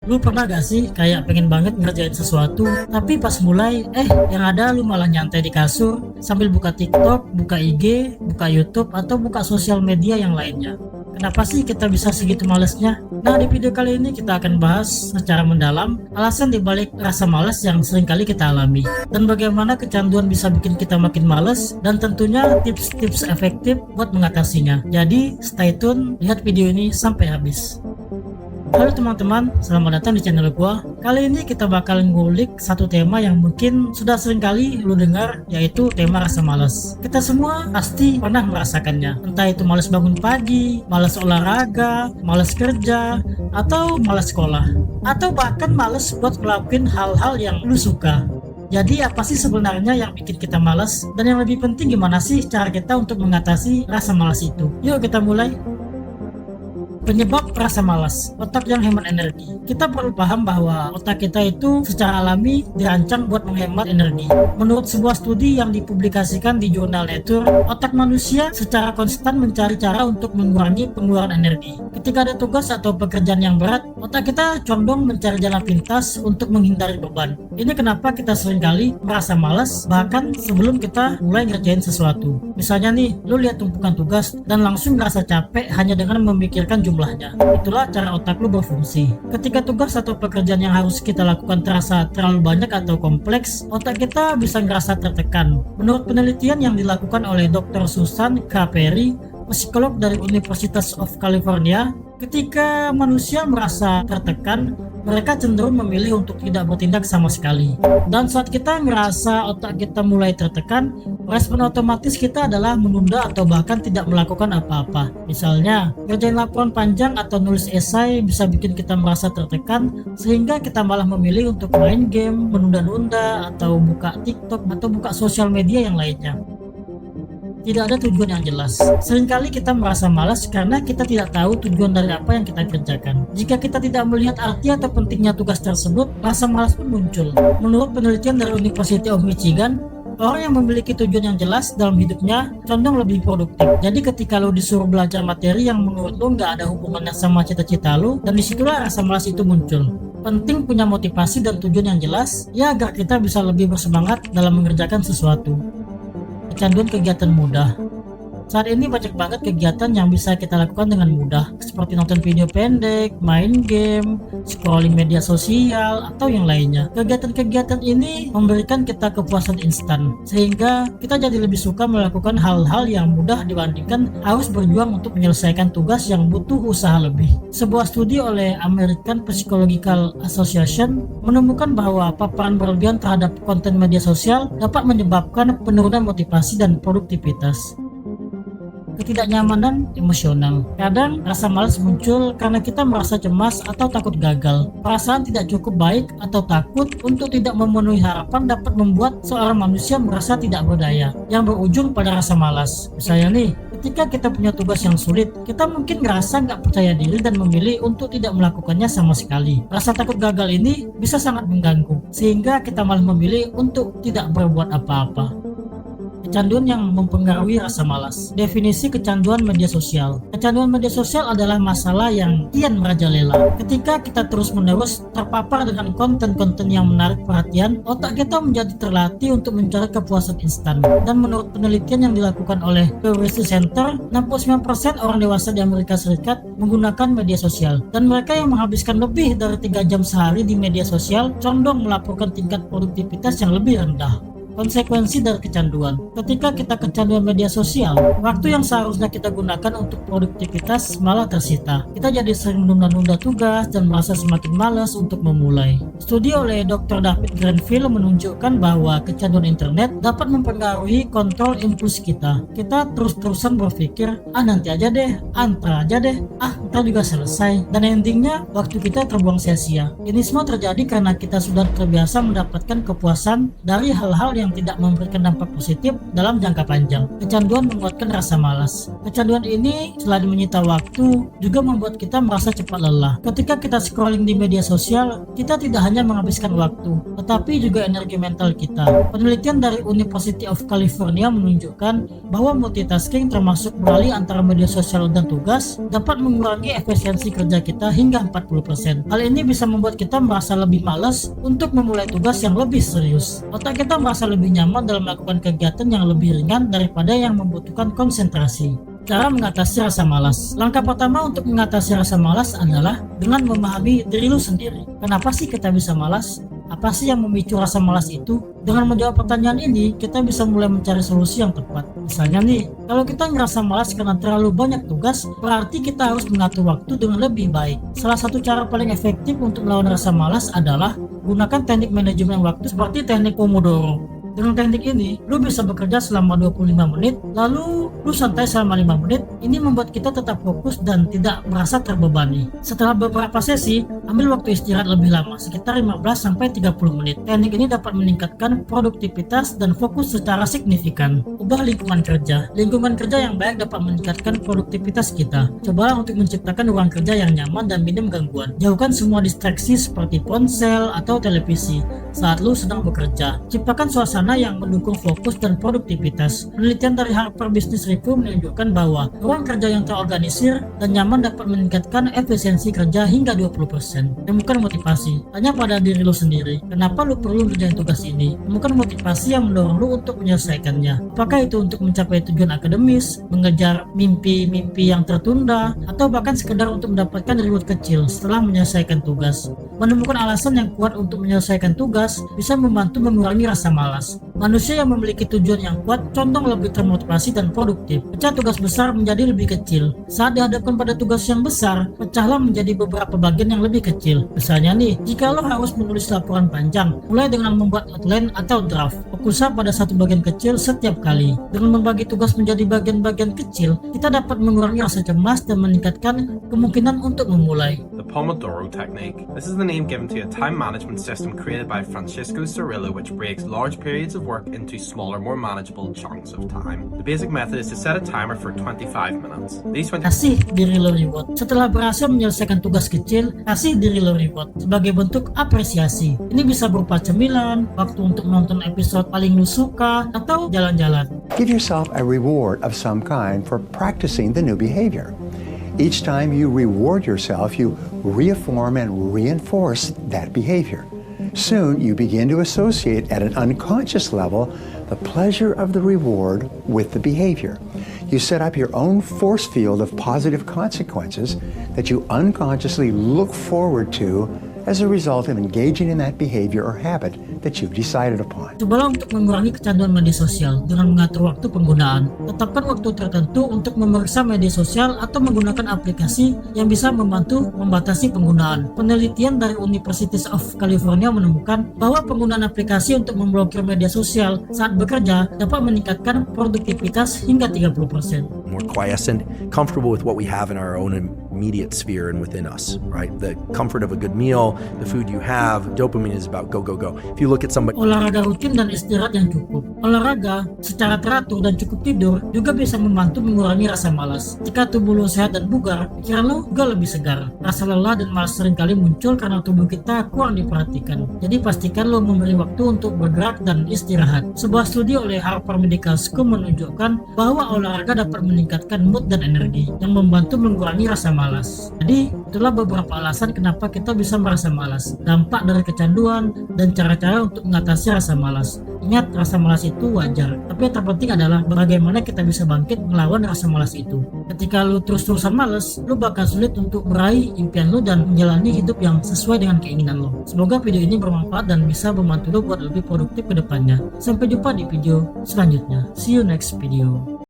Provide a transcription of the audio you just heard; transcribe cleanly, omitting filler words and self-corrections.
Lu pernah gak sih kayak pengen banget ngerjain sesuatu, tapi pas mulai, yang ada lu malah nyantai di kasur sambil buka TikTok, buka IG, buka YouTube, atau buka sosial media yang lainnya. Kenapa sih kita bisa segitu malesnya? Nah, di video kali ini kita akan bahas secara mendalam alasan dibalik rasa malas yang seringkali kita alami, dan bagaimana kecanduan bisa bikin kita makin males, dan tentunya tips-tips efektif buat mengatasinya. Jadi, stay tune, lihat video ini sampai habis. Halo teman-teman, selamat datang di channel gua. Kali ini kita bakal ngulik satu tema yang mungkin sudah sering kali lu dengar, yaitu tema rasa malas. Kita semua pasti pernah merasakannya. Entah itu malas bangun pagi, malas olahraga, malas kerja, atau malas sekolah, atau bahkan malas buat ngelakuin hal-hal yang lu suka. Jadi apa sih sebenarnya yang bikin kita malas? Dan yang lebih penting, gimana sih cara kita untuk mengatasi rasa malas itu? Yuk kita mulai. Penyebab rasa malas, otak yang hemat energi. Kita perlu paham bahwa otak kita itu secara alami dirancang buat menghemat energi. Menurut sebuah studi yang dipublikasikan di jurnal Nature, otak manusia secara konstan mencari cara untuk mengurangi pengeluaran energi. Ketika ada tugas atau pekerjaan yang berat, otak kita condong mencari jalan pintas untuk menghindari beban. Ini kenapa kita seringkali merasa malas bahkan sebelum kita mulai ngerjain sesuatu. Misalnya nih, lu lihat tumpukan tugas dan langsung merasa capek hanya dengan memikirkan jumlahnya. Itulah cara otak lu berfungsi. Ketika tugas atau pekerjaan yang harus kita lakukan terasa terlalu banyak atau kompleks, otak kita bisa ngerasa tertekan. Menurut penelitian yang dilakukan oleh Dr. Susan K. Perry, psikolog dari University of California, ketika manusia merasa tertekan, mereka cenderung memilih untuk tidak bertindak sama sekali. Dan saat kita merasa otak kita mulai tertekan, respon otomatis kita adalah menunda atau bahkan tidak melakukan apa-apa. Misalnya, kerjain laporan panjang atau nulis esai bisa bikin kita merasa tertekan, sehingga kita malah memilih untuk main game, menunda-nunda, atau buka TikTok, atau buka sosial media yang lainnya. Tidak ada tujuan yang jelas. Seringkali kita merasa malas karena kita tidak tahu tujuan dari apa yang kita kerjakan. Jika kita tidak melihat arti atau pentingnya tugas tersebut, rasa malas pun muncul. Menurut penelitian dari University of Michigan, orang yang memiliki tujuan yang jelas dalam hidupnya condong lebih produktif. Jadi ketika lo disuruh belajar materi yang menurut lo nggak ada hubungannya sama cita-cita lo, dan disitulah rasa malas itu muncul. Penting punya motivasi dan tujuan yang jelas, ya agar kita bisa lebih bersemangat dalam mengerjakan sesuatu. Kecanduan kegiatan mudah. Saat ini banyak banget kegiatan yang bisa kita lakukan dengan mudah, seperti nonton video pendek, main game, scrolling media sosial, atau yang lainnya. Kegiatan-kegiatan ini memberikan kita kepuasan instan, sehingga kita jadi lebih suka melakukan hal-hal yang mudah dibandingkan harus berjuang untuk menyelesaikan tugas yang butuh usaha lebih. Sebuah studi oleh American Psychological Association menemukan bahwa paparan berlebihan terhadap konten media sosial dapat menyebabkan penurunan motivasi dan produktivitas. Ketidaknyamanan emosional. Kadang rasa malas muncul karena kita merasa cemas atau takut gagal. Perasaan tidak cukup baik atau takut untuk tidak memenuhi harapan dapat membuat seorang manusia merasa tidak berdaya, yang berujung pada rasa malas. Misalnya nih, ketika kita punya tugas yang sulit, kita mungkin ngerasa nggak percaya diri dan memilih untuk tidak melakukannya sama sekali. Rasa takut gagal ini bisa sangat mengganggu, sehingga kita malah memilih untuk tidak berbuat apa-apa. Kecanduan yang mempengaruhi rasa malas. Definisi kecanduan media sosial. Kecanduan media sosial adalah masalah yang kian merajalela. Ketika kita terus-menerus terpapar dengan konten-konten yang menarik perhatian, otak kita menjadi terlatih untuk mencari kepuasan instan. Dan menurut penelitian yang dilakukan oleh Pew Research Center, 69% orang dewasa di Amerika Serikat menggunakan media sosial. Dan mereka yang menghabiskan lebih dari 3 jam sehari di media sosial condong melaporkan tingkat produktivitas yang lebih rendah. Konsekuensi dari kecanduan. Ketika kita kecanduan media sosial, waktu yang seharusnya kita gunakan untuk produktivitas malah tersita. Kita jadi sering menunda-nunda tugas dan merasa semakin malas untuk memulai. Studi oleh Dr. David Grenville menunjukkan bahwa kecanduan internet dapat mempengaruhi kontrol impuls kita. Kita terus-terusan berpikir, nanti aja deh, ntar aja deh, ntar juga selesai. Dan endingnya, waktu kita terbuang sia-sia. Ini semua terjadi karena kita sudah terbiasa mendapatkan kepuasan dari hal-hal yang tidak memberikan dampak positif dalam jangka panjang. Kecanduan menguatkan rasa malas. Kecanduan ini selain menyita waktu, juga membuat kita merasa cepat lelah. Ketika kita scrolling di media sosial, kita tidak hanya menghabiskan waktu, tetapi juga energi mental kita. Penelitian dari University of California menunjukkan bahwa multitasking termasuk beralih antara media sosial dan tugas dapat mengurangi efisiensi kerja kita hingga 40%. Hal ini bisa membuat kita merasa lebih malas untuk memulai tugas yang lebih serius. Otak kita merasa lebih nyaman dalam melakukan kegiatan yang lebih ringan daripada yang membutuhkan konsentrasi. Cara mengatasi rasa malas. Langkah pertama untuk mengatasi rasa malas adalah dengan memahami diri lu sendiri. Kenapa sih kita bisa malas? Apa sih yang memicu rasa malas itu? Dengan menjawab pertanyaan ini, kita bisa mulai mencari solusi yang tepat. Misalnya nih, kalau kita ngerasa malas karena terlalu banyak tugas, berarti kita harus mengatur waktu dengan lebih baik. Salah satu cara paling efektif untuk melawan rasa malas adalah gunakan teknik manajemen waktu seperti teknik Pomodoro. Dengan teknik ini, lu bisa bekerja selama 25 menit, lalu lu santai selama 5 menit. Ini membuat kita tetap fokus dan tidak merasa terbebani. Setelah beberapa sesi, ambil waktu istirahat lebih lama, sekitar 15-30 menit. Teknik ini dapat meningkatkan produktivitas dan fokus secara signifikan. Ubah lingkungan kerja. Lingkungan kerja yang baik dapat meningkatkan produktivitas kita. Cobalah untuk menciptakan ruang kerja yang nyaman dan minim gangguan. Jauhkan semua distraksi seperti ponsel atau televisi saat lu sedang bekerja. Ciptakan suasana yang mendukung fokus dan produktivitas. Penelitian dari Harvard Business Review menunjukkan bahwa ruang kerja yang terorganisir dan nyaman dapat meningkatkan efisiensi kerja hingga 20%. Temukan motivasi. Tanya pada diri lu sendiri, kenapa lu perlu mengerjakan tugas ini? Temukan motivasi yang mendorong lu untuk menyelesaikannya. Apakah itu untuk mencapai tujuan akademis, mengejar mimpi-mimpi yang tertunda, atau bahkan sekedar untuk mendapatkan reward kecil setelah menyelesaikan tugas? Menemukan alasan yang kuat untuk menyelesaikan tugas bisa membantu mengurangi rasa malas. Manusia yang memiliki tujuan yang kuat condong lebih termotivasi dan produktif. Pecah tugas besar menjadi lebih kecil. Saat dihadapkan pada tugas yang besar, pecahlah menjadi beberapa bagian yang lebih kecil. Misalnya nih, jika lo harus menulis laporan panjang, mulai dengan membuat outline atau draft. Fokuslah pada satu bagian kecil setiap kali. Dengan membagi tugas menjadi bagian-bagian kecil, kita dapat mengurangi rasa cemas dan meningkatkan kemungkinan untuk memulai. The Pomodoro Technique. This is the name given to a time management system created by Francisco Cirillo, which breaks large periods of work into smaller, more manageable chunks of time. The basic method is to set a timer for 25 minutes. Kasih diri lo reward. Setelah berhasil menyelesaikan tugas kecil, kasih diri lo reward sebagai bentuk apresiasi. Ini bisa berupa cemilan, waktu untuk menonton episode paling lu suka, atau jalan-jalan. Give yourself a reward of some kind for practicing the new behavior. Each time you reward yourself, you reaffirm and reinforce that behavior. Soon, you begin to associate at an unconscious level the pleasure of the reward with the behavior. You set up your own force field of positive consequences that you unconsciously look forward to as a result of engaging in that behavior or habit that you've decided upon. Cobalah untuk mengurangi kecanduan media sosial dengan mengatur waktu penggunaan. Tetapkan waktu tertentu untuk memeriksa media sosial atau menggunakan aplikasi yang bisa membantu membatasi penggunaan. Penelitian dari University of California menemukan bahwa penggunaan aplikasi untuk memblokir media sosial saat bekerja dapat meningkatkan produktivitas hingga 30%. More quiescent, comfortable with what we have in our own immediate sphere and within us, right? The comfort of a good meal, the food you have, dopamine is about go, go, go. If you look at somebody... Olahraga rutin dan istirahat yang cukup. Olahraga secara teratur dan cukup tidur juga bisa membantu mengurangi rasa malas. Jika tubuh lo sehat dan bugar, pikiran lo juga lebih segar. Rasa lelah dan malas seringkali muncul karena tubuh kita kurang diperhatikan. Jadi pastikan lo memberi waktu untuk bergerak dan istirahat. Sebuah studi oleh Harvard Medical School menunjukkan bahwa olahraga dapat meningkatkan mood dan energi yang membantu mengurangi rasa malas. Jadi, itulah beberapa alasan kenapa kita bisa merasa malas, dampak dari kecanduan, dan cara-cara untuk mengatasi rasa malas. Ingat, rasa malas itu wajar, tapi yang terpenting adalah bagaimana kita bisa bangkit melawan rasa malas itu. Ketika lu terus-terusan malas, lu bakal sulit untuk meraih impian lu dan menjalani hidup yang sesuai dengan keinginan lu. Semoga video ini bermanfaat dan bisa membantu lu buat lebih produktif ke depannya. Sampai jumpa di video selanjutnya. See you next video.